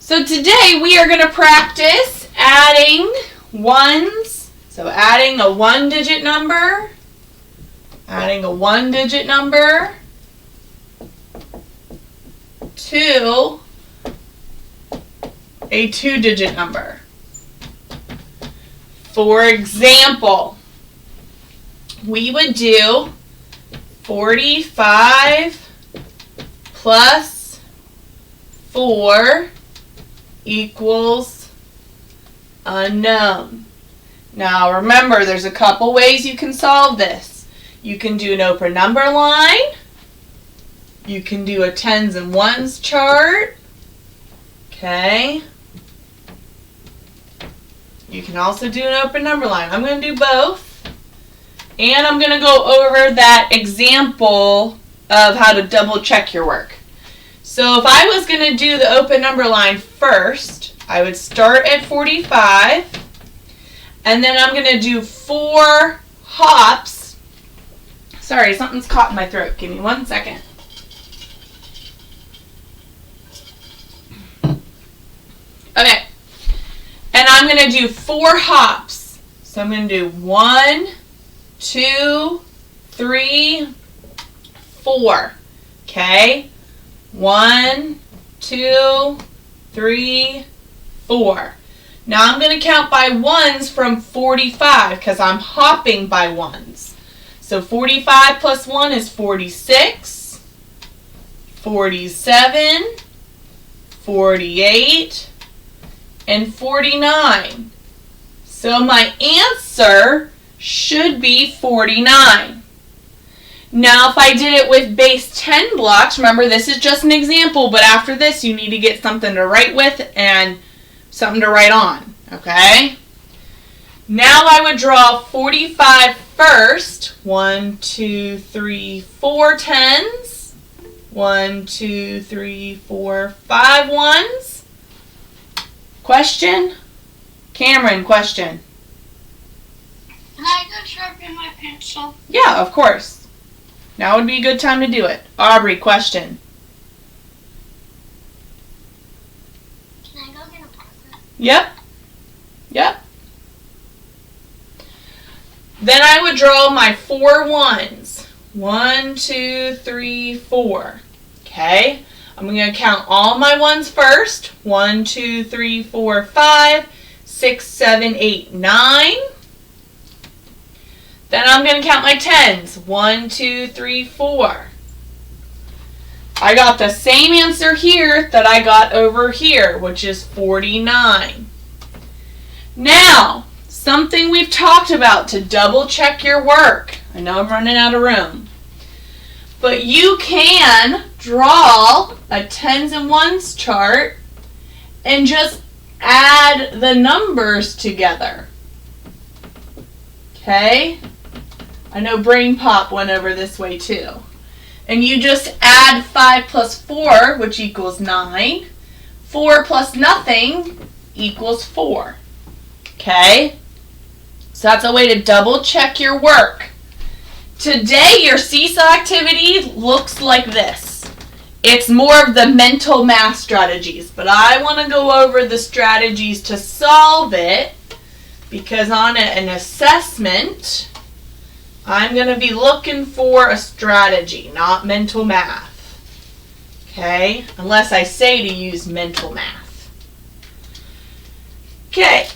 So today we are going to practice adding ones. So adding a one-digit number, to a two-digit number. For example, we would do 45 plus 4 equals unknown. Now remember, there's a couple ways you can solve this. You can do an open number line. You can do a tens and ones chart. Okay. You can also do an open number line. I'm going to do both. And I'm going to go over that example of how to double check your work. So if I was going to do the open number line first, I would start at 45, and then I'm going to do 4 hops. Sorry, something's caught in my throat. Give me 1 second. Okay, and I'm going to do 4 hops. So I'm going to do 1, 2, 3, 4. Okay. 1, 2, 3, 4. Now I'm going to count by ones from 45 because I'm hopping by ones. So 45 plus 1 is 46, 47, 48, and 49. So my answer should be 49. Now if I did it with base 10 blocks, remember this is just an example, but after this you need to get something to write with and something to write on, okay? Now I would draw 45 first. 1, 2, 3, 4 tens. 1, 2, 3, 4, 5 ones. Question? Cameron, question. Can I go sharpen my pencil? Yeah, of course. Now would be a good time to do it. Aubrey, question. Can I go get a marker? Yep. Then I would draw my 4 ones. 1, 2, 3, 4. Okay. I'm going to count all my ones first. 1, 2, 3, 4, 5, 6, 7, 8, 9. Then I'm going to count my tens. 1, 2, 3, 4. I got the same answer here that I got over here, which is 49. Now, something we've talked about to double check your work. I know I'm running out of room. But you can draw a tens and ones chart and just add the numbers together. Okay? I know Brain Pop went over this way too. And you just add 5 plus 4, which equals 9. 4 plus nothing equals 4. Okay? So that's a way to double check your work. Today your seesaw activity looks like this. It's more of the mental math strategies, but I want to go over the strategies to solve it because on an assessment, I'm going to be looking for a strategy, not mental math. Okay? Unless I say to use mental math. Okay.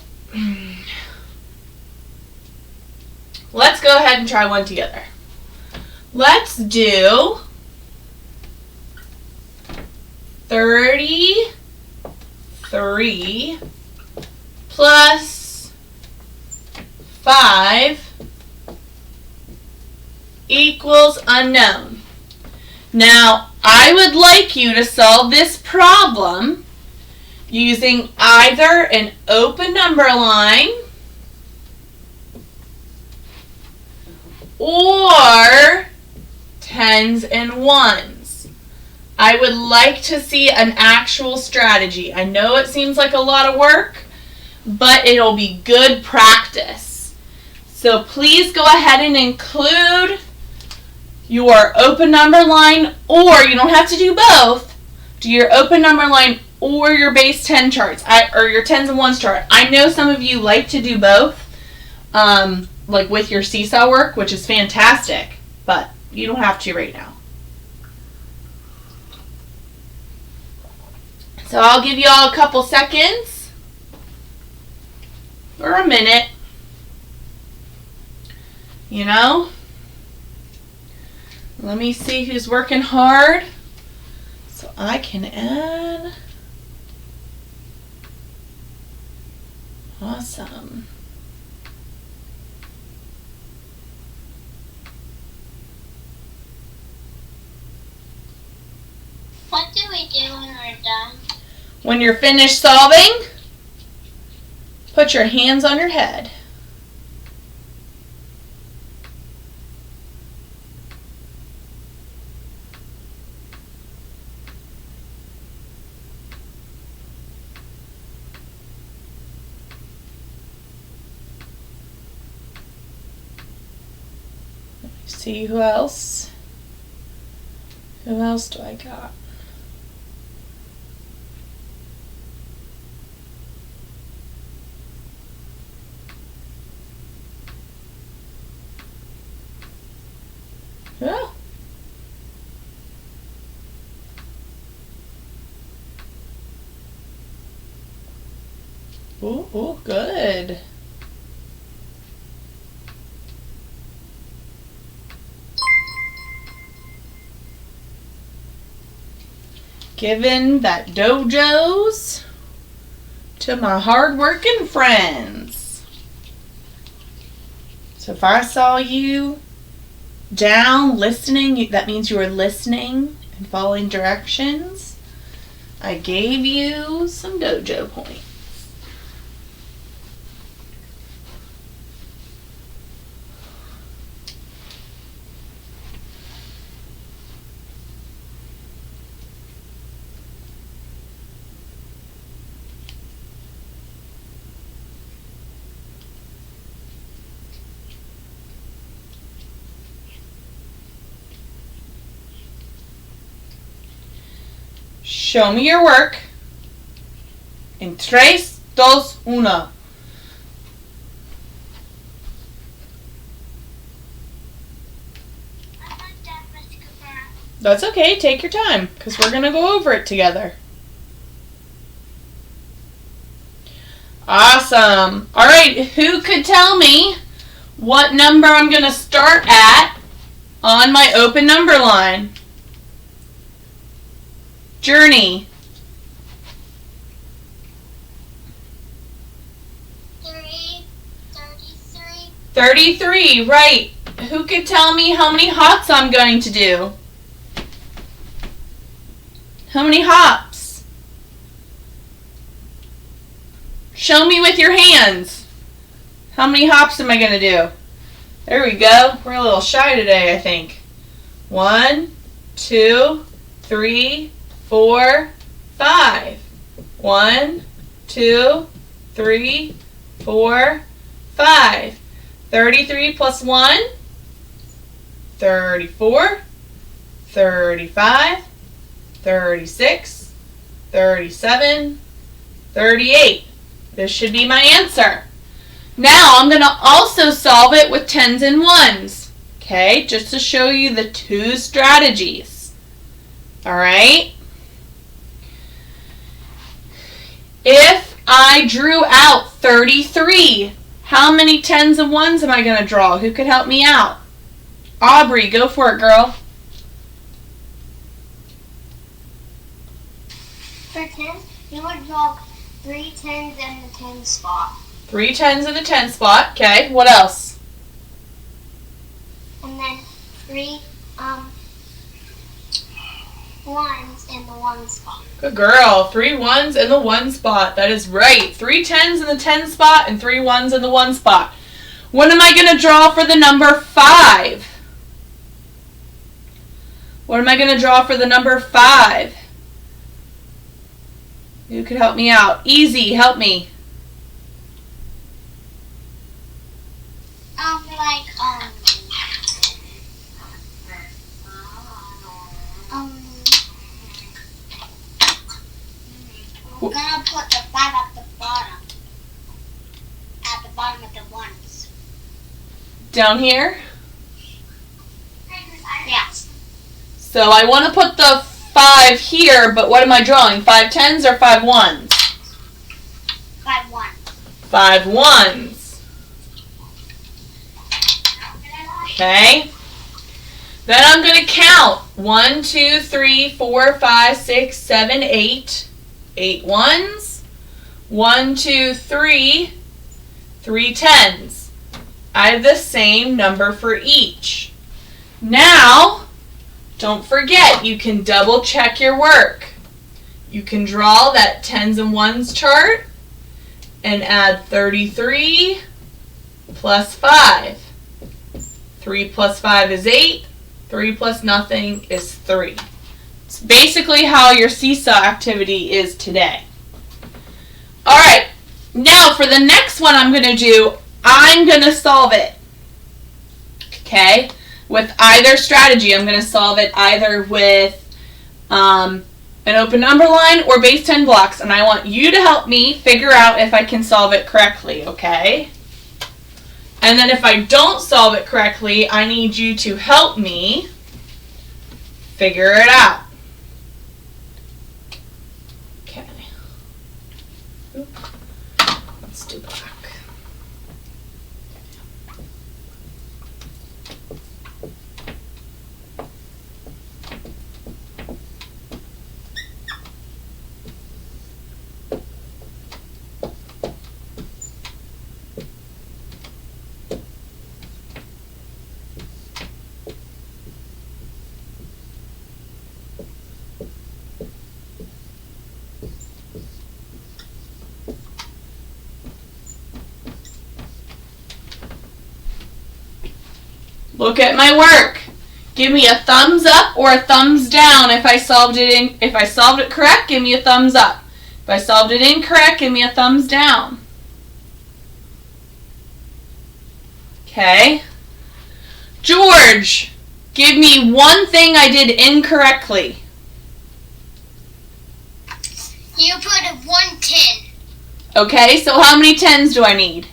Let's go ahead and try one together. Let's do 33 plus 5 equals unknown. Now, I would like you to solve this problem using either an open number line or tens and ones. I would like to see an actual strategy. I know it seems like a lot of work, but it'll be good practice. So please go ahead and include your open number line, or you don't have to do both. Do your open number line or your base 10 charts, or your tens and ones chart. I know some of you like to do both, like with your seesaw work, which is fantastic, but you don't have to right now. So I'll give you all a couple seconds or a minute, you know. Let me see who's working hard so I can add. Awesome. What do we do when we're done? When you're finished solving, put your hands on your head. See who else? Who else do I got? Yeah. Ooh, good. Giving that dojos to my hard-working friends. So if I saw you down listening, that means you were listening and following directions. I gave you some dojo points. Show me your work in 3, 2, 1. I'm not that much good. That's okay, take your time, because we're going to go over it together. Awesome. All right, who could tell me what number I'm going to start at on my open number line? Journey. 33. 33, right. Who could tell me how many hops I'm going to do? How many hops? Show me with your hands. How many hops am I going to do? There we go. We're a little shy today, I think. 1, 2, 3, 4, 5. 1, 2, 3, 4, 5. 33 plus 1, 34, 35, 36, 37, 38. This should be my answer. Now I'm going to also solve it with tens and ones. Okay, just to show you the two strategies. All right. If I drew out 33, how many tens and ones am I going to draw? Who could help me out? Aubrey, go for it, girl. For 10, you would draw 3 tens in the 10 spot. 3 tens in the 10 spot. Okay, what else? And then 3 ones in the 1 spot. Good girl. 3 ones in the 1 spot. That is right. 3 tens in the 10 spot and 3 ones in the 1 spot. What am I going to draw for the number 5? What am I going to draw for the number 5? Who could help me out? Easy, help me. put the 5 at the bottom. At the bottom of the ones. Down here? Yes. So I want to put the 5 here, but what am I drawing? 5 tens or 5 ones? 5 ones. 5 ones. Okay. Then I'm going to count. 1, 2, 3, 4, 5, 6, 7, 8. 8 ones. 1, 2, 3. 3 tens. I have the same number for each. Now, don't forget, you can double check your work. You can draw that tens and ones chart and add 33 plus 5. 3 plus 5 is 8. 3 plus nothing is 3. It's basically how your seesaw activity is today. Alright, now for the next one I'm going to do, I'm going to solve it. Okay? With either strategy. I'm going to solve it either with an open number line or base 10 blocks, and I want you to help me figure out if I can solve it correctly, okay? And then if I don't solve it correctly, I need you to help me figure it out. Okay. Let's do black. Look at my work. Give me a thumbs up or a thumbs down if I solved it correct, give me a thumbs up. If I solved it incorrect, give me a thumbs down. Okay. George, give me one thing I did incorrectly. You put a 110. Okay, so how many tens do I need?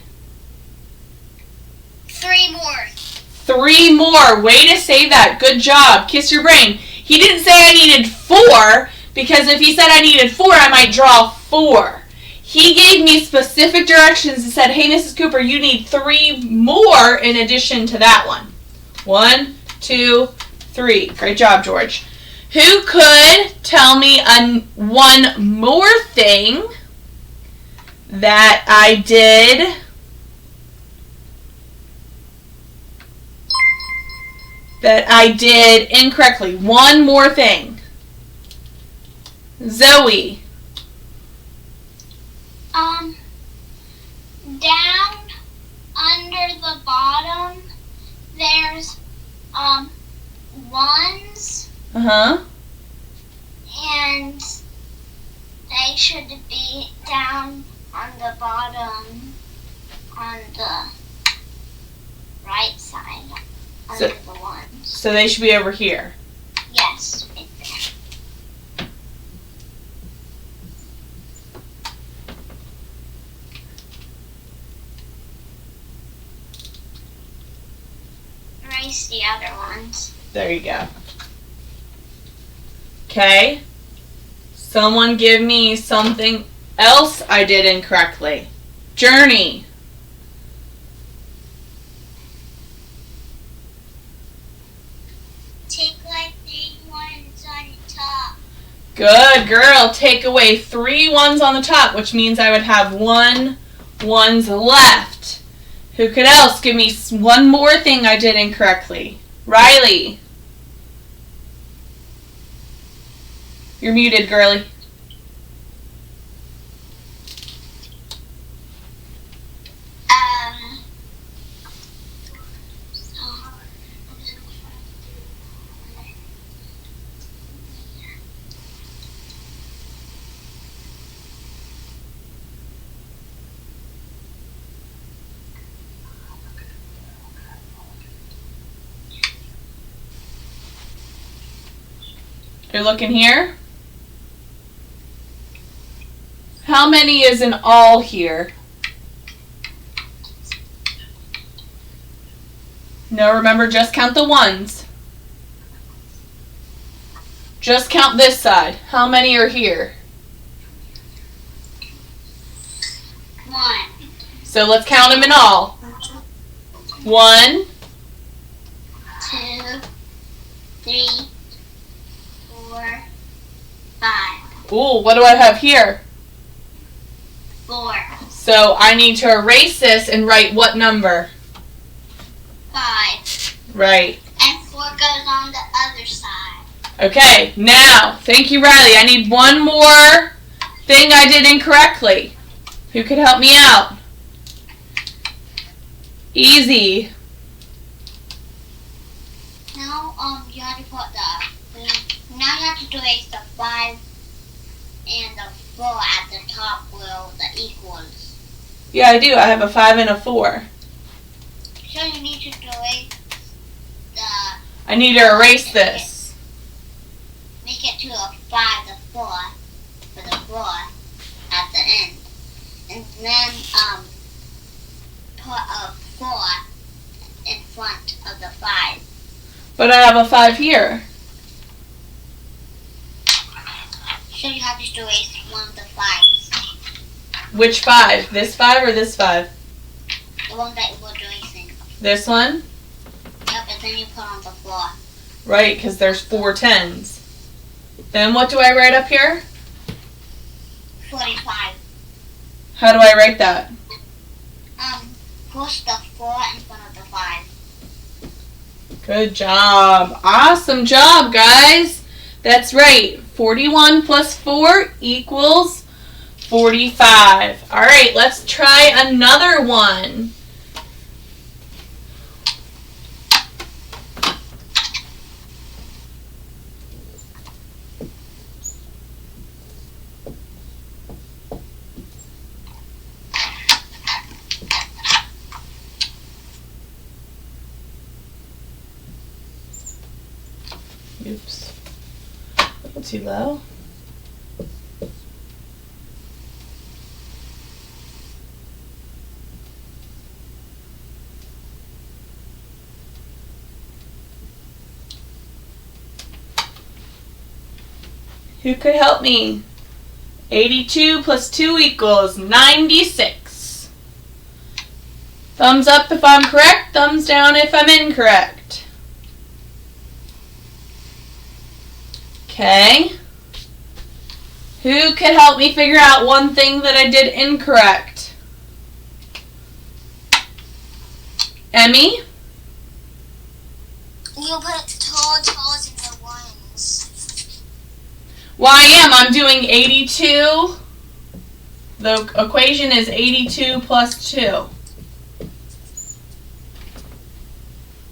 3 more. 3 more. Way to say that. Good job. Kiss your brain. He didn't say I needed 4, because if he said I needed 4, I might draw 4. He gave me specific directions and said, hey, Mrs. Cooper, you need 3 more in addition to that one. 1, 2, 3. Great job, George. Who could tell me one more thing that I did incorrectly? One more thing. Zoe. Down under the bottom, there's ones, Uh-huh. and they should be down on the bottom on the right side under the ones. So they should be over here. Yes, right there. Erase the other ones. There you go. Okay. Someone give me something else I did incorrectly. Journey. Take like 3 ones on top. Good girl. Take away 3 ones on the top, which means I would have 1 ones left. Who could else give me one more thing I did incorrectly? Riley. You're muted, girly. You're looking here? how many is in all here? No, remember, just count the ones. Just count this side. How many are here? 1. So let's count them in all. 1, 2, 3, 4, 5. Ooh, what do I have here? 4. So I need to erase this and write what number? 5. Right. And 4 goes on the other side. Okay, now, thank you, Riley. I need one more thing I did incorrectly. Who could help me out? Easy. Now, you have to put now you have to erase the 5 and the 4 at the top where the equals. Yeah, I do. I have a 5 and a 4. So you need to erase I need to erase this. make it to a 5, the 4, for the 4 at the end. And then, put a 4 in front of the 5. But I have a 5 here. So you have to erase one of the 5s. Which 5? This 5 or this 5? The one that you were erasing. This one? Yep, and then you put on the floor. Right, because there's 4 10s. Then what do I write up here? 45. How do I write that? Push the 4 in front of the 5. Good job. Awesome job, guys. That's right. 41 plus 4 equals 45. All right, let's try another one. Oops. A little too low. Who could help me? 82 plus 2 equals 96. Thumbs up if I'm correct, thumbs down if I'm incorrect. Okay. Who could help me figure out one thing that I did incorrect? Emmy? You put toes in the ones. Well, I am. I'm doing 82. The equation is 82 plus 2.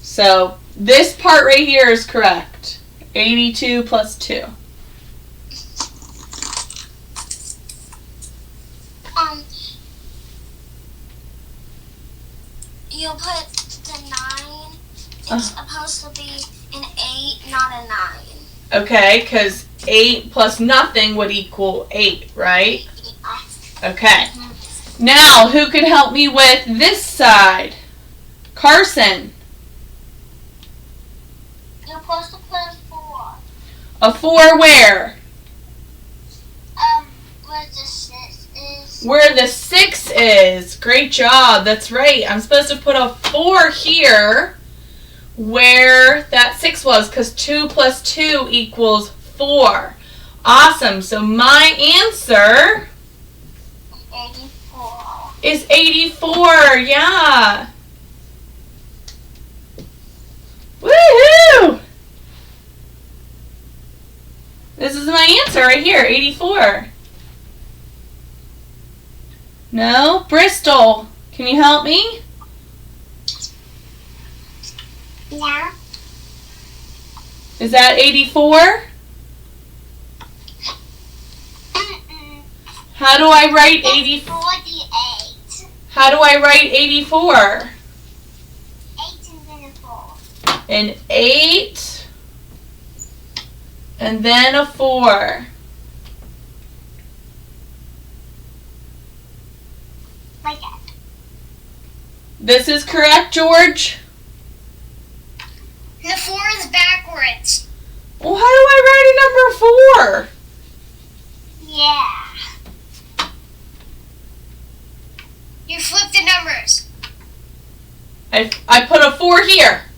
So this part right here is correct. 82 plus 2. You put the 9. It's supposed to be an 8, not a 9. Okay, because 8 plus nothing would equal 8, right? Okay. Now, who could help me with this side? Carson. You're supposed to put a 4. A 4 where? Where the 6 is. Where the 6 is. Great job. That's right. I'm supposed to put a 4 here where that 6 was, because 2 plus 2 equals 4. Awesome. So my answer 84. is 84. Yeah. Woohoo! This is my answer right here, 84. No? Bristol, can you help me? Yeah. Is that 84? How do I write 84? 48. How do I write 84? 8 and then a 4. An 8 and then a 4. This is correct, George? The 4 is backwards. Well, how do I write a number 4? Yeah. You flip the numbers. I put a 4 here.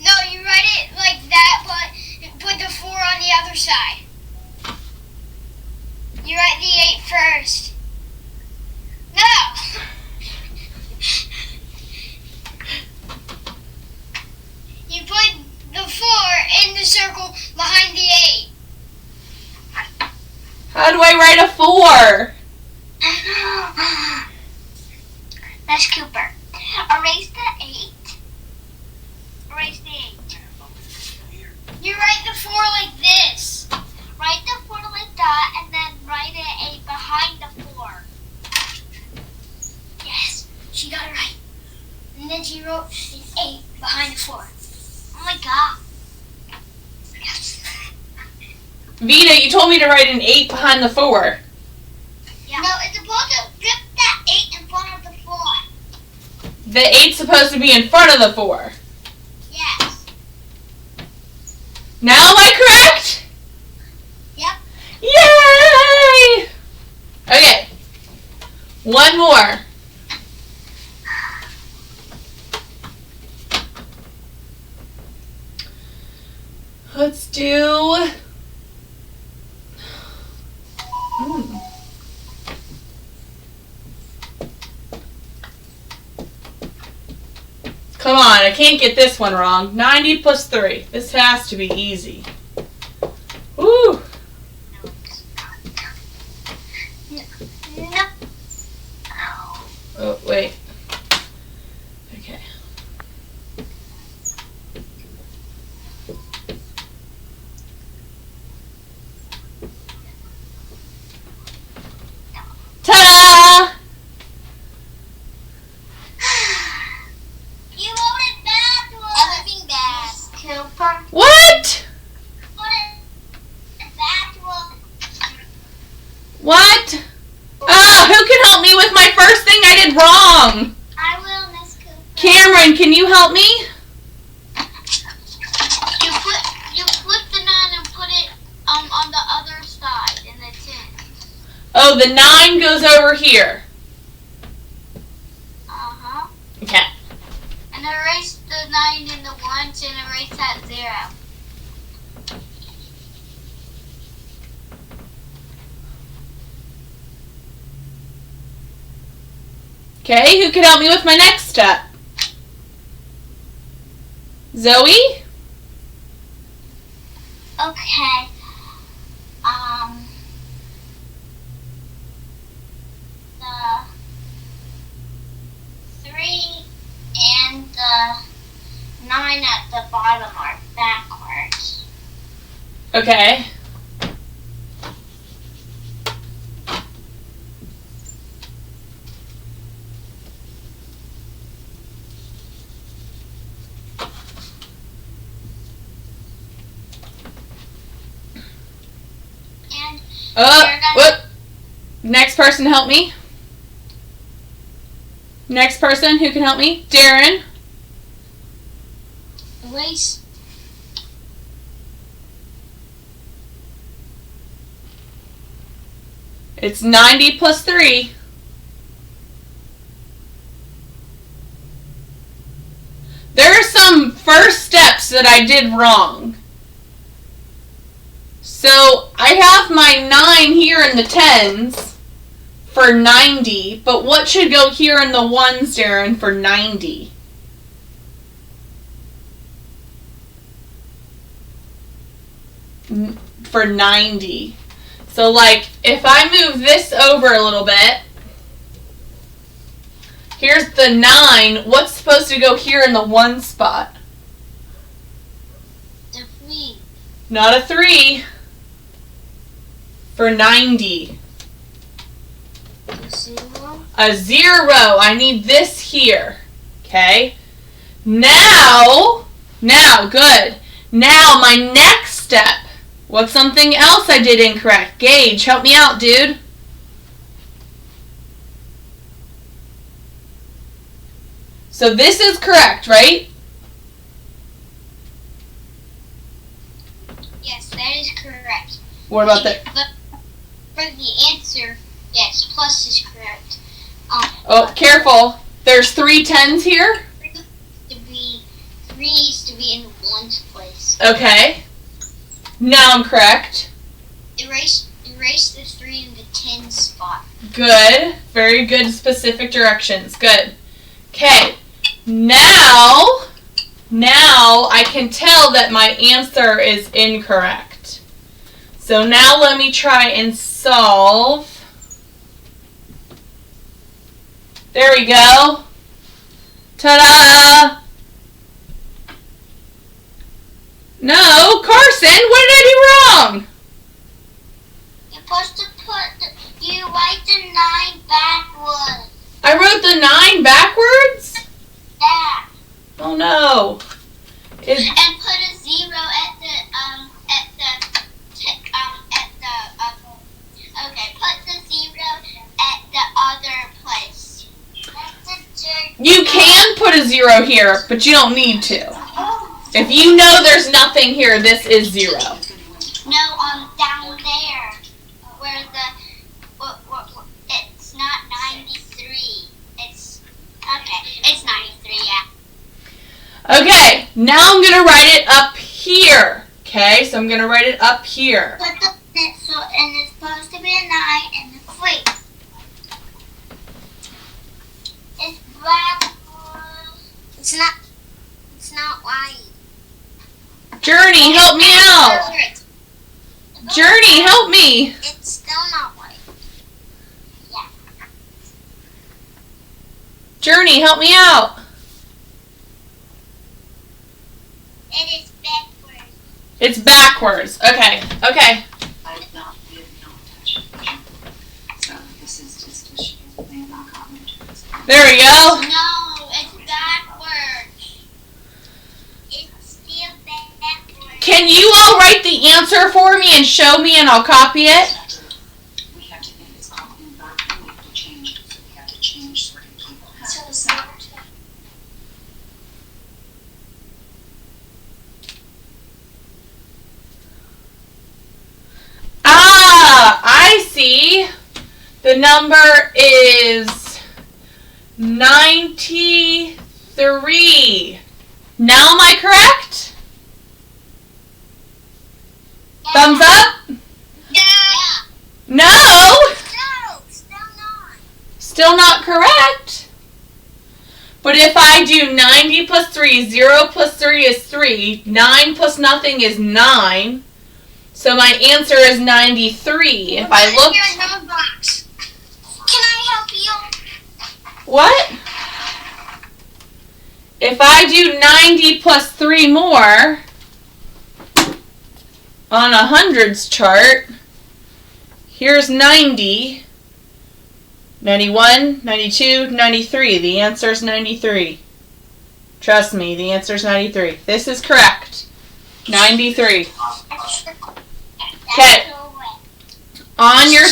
No, you write it like that, but put the 4 on the other side. You write the 8 first. No! You put the 4 in the circle behind the 8. How do I write a 4? That's Cooper. Erase the 8. Erase the 8. You write the 4 like this. Write the 4 like that and then write an 8 behind the 4. Yes, she got it right. And then she wrote an 8 behind the 4. Oh my god. Vita, you told me to write an 8 behind the 4. Yeah. No, it's supposed to flip that 8 in front of the 4. The 8's supposed to be in front of the 4. Yes. Now am I correct? Yep. Yay! Okay. One more. Let's do... Come on, I can't get this one wrong. 90 plus 3. This has to be easy. Woo! No. Oh, wait. Okay. Ta-da! You wrote it backwards. Everything bad. Cooper. What? Put it backwards. What? Ah, who can help me with my first thing I did wrong? I will, Miss Cooper. Cameron, can you help me? You flip the 9 and put it on the other side in the 10. Oh, the 9 goes over here. Uh-huh. Okay. And erase the 9 in the 1s and erase that 0. Okay, who can help me with my next step? Zoe? Okay. The 3 and the 9 at the bottom are backwards. Okay. And Whoop. Next person help me. Next person who can help me? Darren. erase. It's 90 plus 3. There are some first steps that I did wrong. So I have my 9 here in the 10s for 90, but what should go here in the 1s, Darren, for 90? For 90. So like, if I move this over a little bit, here's the 9, what's supposed to go here in the 1 spot? The 3. Not a 3. For 90. The 0. A 0. I need this here. Okay? Now, good. Now, my next step. What's something else I did incorrect? Gage, help me out, dude. So this is correct, right? Yes, that is correct. What about the... But for the answer, yes, plus is correct. Oh, careful. There's 3 10s here. Three needs to be in one's place. Okay. Now I'm correct. Erase the 3 in the 10 spot. Good. Very good specific directions. Good. Okay. Now I can tell that my answer is incorrect. So now let me try and solve. There we go. Ta-da! No, Carson, what did I do wrong? You're supposed to you write the 9 backwards. I wrote the 9 backwards? Yeah. Oh no. And put a 0 okay, put the 0 at the other place. You can put a 0 here, but you don't need to. If you know there's nothing here, this is 0. No, down there, where it's not 93. It's 93. Yeah. Okay, now I'm gonna write it up here. Okay, so I'm gonna write it up here. And it's supposed to be a 9 and a 3. It's black. It's not white. Journey, help me out. Journey, help me. It's still not white. Yeah. Journey, help me out. It is backwards. It's backwards. Okay. I've not touched it. So this is just a sheet of not commentaries. There we go. No, it's backwards. It's still backwards. Can you all write the answer for me and show me and I'll copy it? We have to think it's called inverting. We have to change it. So we have to change certain people. I see. The number is 93. Now am I correct? Yeah. Thumbs up? Yeah. No. No, still not. Still not correct. But if I do 90 plus 3, 0 plus 3 is 3, 9 plus nothing is 9. So my answer is 93. If I look... Here's number box. Can I help you? What? If I do 90 plus 3 more on a hundreds chart, here's 90, 91, 92, 93. The answer is 93. Trust me, the answer is 93. This is correct. 93. Okay. On your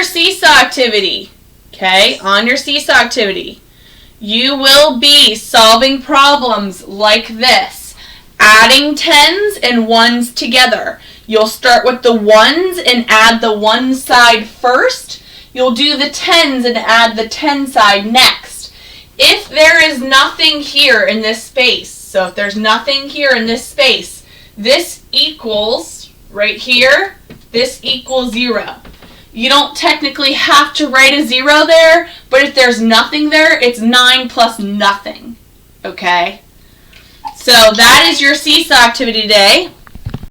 seesaw activity, okay, on your seesaw activity, you will be solving problems like this, adding 10s and 1s together. You'll start with the 1s and add the 1 side first. You'll do the 10s and add the 10 side next. If there is nothing here in this space, so if there's nothing here in this space, this equals, right here, this equals 0. You don't technically have to write a 0 there, but if there's nothing there, it's 9 plus nothing. Okay? So that is your seesaw activity today.